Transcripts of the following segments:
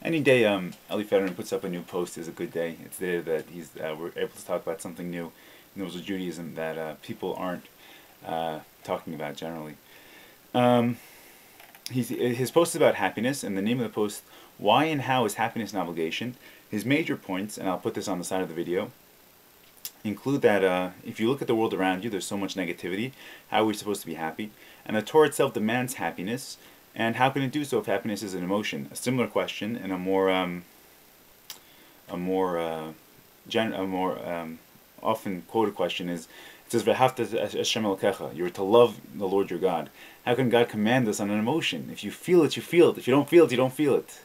Any day Eli Federman puts up a new post is a good day. It's there that we're able to talk about something new in those of Judaism that people aren't talking about generally. Um, his post is about happiness, and the name of the post, Why and How is Happiness an Obligation? His major points, and I'll put this on the side of the video, include that if you look at the world around you, there's so much negativity. How are we supposed to be happy? And the Torah itself demands happiness, and how can it do so if happiness is an emotion? A similar question, and a more often quoted question is, it says, "V'ahavta Hashem Elokecha." You are to love the Lord your God. How can God command us on an emotion? If you feel it, you feel it. If you don't feel it, you don't feel it.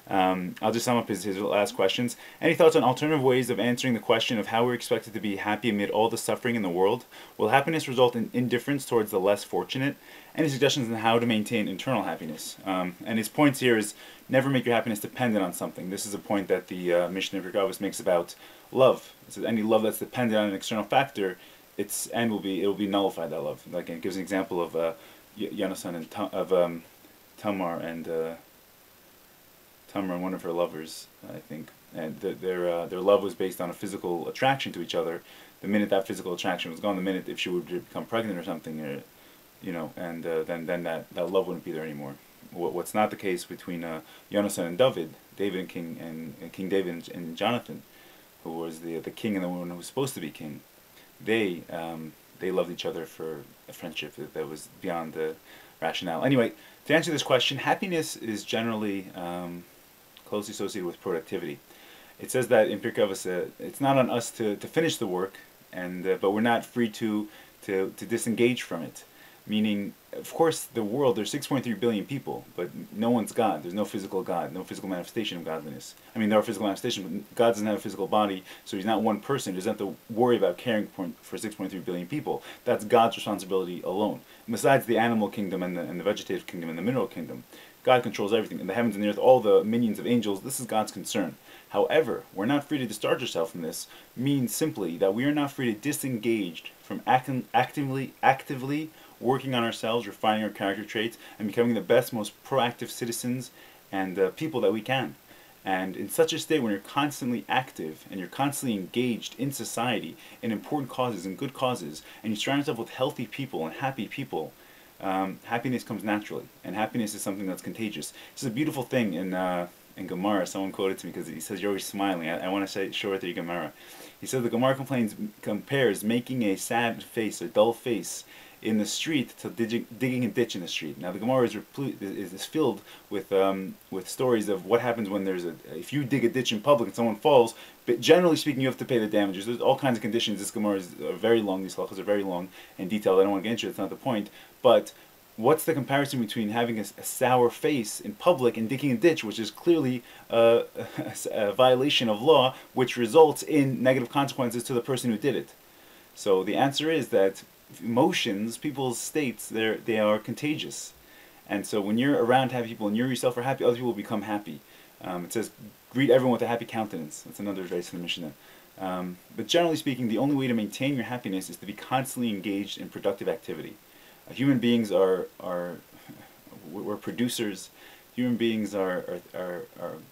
I'll just sum up his last questions. Any thoughts on alternative ways of answering the question of how we're expected to be happy amid all the suffering in the world? Will happiness result in indifference towards the less fortunate? Any suggestions on how to maintain internal happiness? And his points here is never make your happiness dependent on something. This is a point that the Mishnah of Prager makes about love. It says any love that's dependent on an external factor, it will be nullified, that love. Like, it gives an example of Yonasan and Tamar and one of her lovers, I think, and their love was based on a physical attraction to each other. The minute that physical attraction was gone, the minute if she would become pregnant or something, and then that love wouldn't be there anymore. What's not the case between Yonasan and David and King David and Jonathan, who was the king and the woman who was supposed to be king. They loved each other for a friendship that was beyond the rationale. Anyway, to answer this question, happiness is generally closely associated with productivity. It says that in Pirkei Avos, it's not on us to finish the work, but we're not free to disengage from it. Meaning, of course, the world, there's 6.3 billion people, but no one's God. There's no physical God, no physical manifestation of godliness. I mean, there are physical manifestations, but God doesn't have a physical body, so he's not one person. He doesn't have to worry about caring for 6.3 billion people. That's God's responsibility alone. Besides the animal kingdom and the vegetative kingdom and the mineral kingdom, God controls everything. In the heavens and the earth, all the minions of angels, this is God's concern. However, we're not free to discharge ourselves from this, means simply that we are not free to disengage from actively working on ourselves, refining our character traits, and becoming the best, most proactive citizens and people that we can. And in such a state, when you're constantly active and you're constantly engaged in society, in important causes and good causes, and you surround yourself with healthy people and happy people, happiness comes naturally. And happiness is something that's contagious. This is a beautiful thing in Gemara. Someone quoted to me because he says you're always smiling. I want to share with you Gemara. He says the Gemara compares making a sad face, a dull face, in the street to digging a ditch in the street. Now the Gemara is filled with stories of what happens when if you dig a ditch in public and someone falls. But generally speaking, you have to pay the damages. There's all kinds of conditions. This Gemara is very long. These halachas are very long and detailed. I don't want to get into it. It's not the point. But what's the comparison between having a sour face in public and digging a ditch, which is clearly a violation of law, which results in negative consequences to the person who did it? So the answer is that emotions, people's states, they are contagious. And so when you're around happy people and you yourself are happy, other people will become happy. It says, greet everyone with a happy countenance. That's another verse in the Mishnah. But generally speaking, the only way to maintain your happiness is to be constantly engaged in productive activity. Human beings we're producers. Human beings are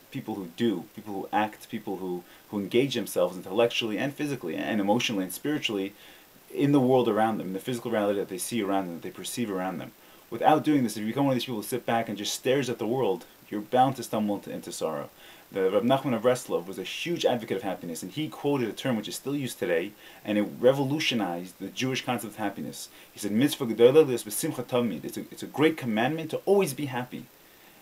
people who do, people who act, people who engage themselves intellectually and physically and emotionally and spiritually in the world around them, in the physical reality that they see around them, that they perceive around them. Without doing this, if you become one of these people who sit back and just stares at the world, you're bound to stumble into sorrow. The Reb Nachman of Breslov was a huge advocate of happiness, and he quoted a term which is still used today, and it revolutionized the Jewish concept of happiness. He said, "Mitzvah gedolah b'simcha tamid." It's a great commandment to always be happy.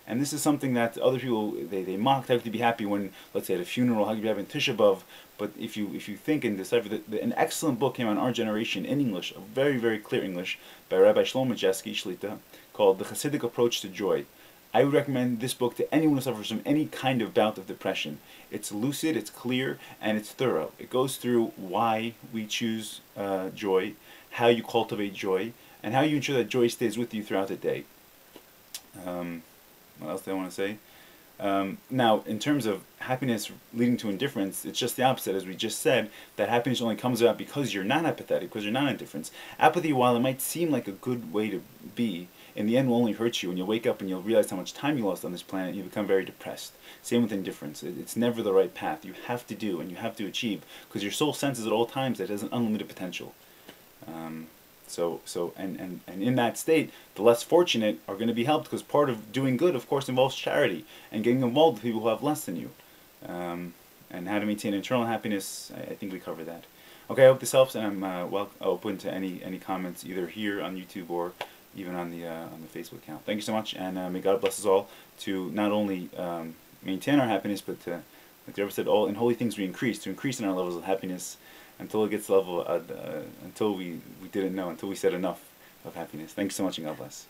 And this is something that other people, they mock how to be happy when, let's say, at a funeral, how you be having Tisha B'Av. But if you think and decipher, an excellent book came on our generation in English, a very, very clear English, by Rabbi Shlomo Jesky Shlita, called The Hasidic Approach to Joy. I would recommend this book to anyone who suffers from any kind of bout of depression. It's lucid, it's clear, and it's thorough. It goes through why we choose joy, how you cultivate joy, and how you ensure that joy stays with you throughout the day. What else do I want to say? Now, in terms of happiness leading to indifference, it's just the opposite. As we just said, that happiness only comes about because you're not apathetic, because you're not indifferent. Apathy, while it might seem like a good way to be, in the end will only hurt you, and you'll wake up and you'll realize how much time you lost on this planet, and you become very depressed. Same with indifference. It's never the right path. You have to do and you have to achieve, because your soul senses at all times that it has an unlimited potential. And in that state, the less fortunate are going to be helped, because part of doing good, of course, involves charity and getting involved with people who have less than you. And how to maintain internal happiness, I think we covered that. Okay, I hope this helps, and I'm open to any comments either here on YouTube or even on the Facebook account. Thank you so much, and may God bless us all to not only maintain our happiness, but to, like the Rebbe said, all in holy things we increase, to increase in our levels of happiness until it gets the level until we didn't know, until we said enough of happiness. Thank you so much, and God bless.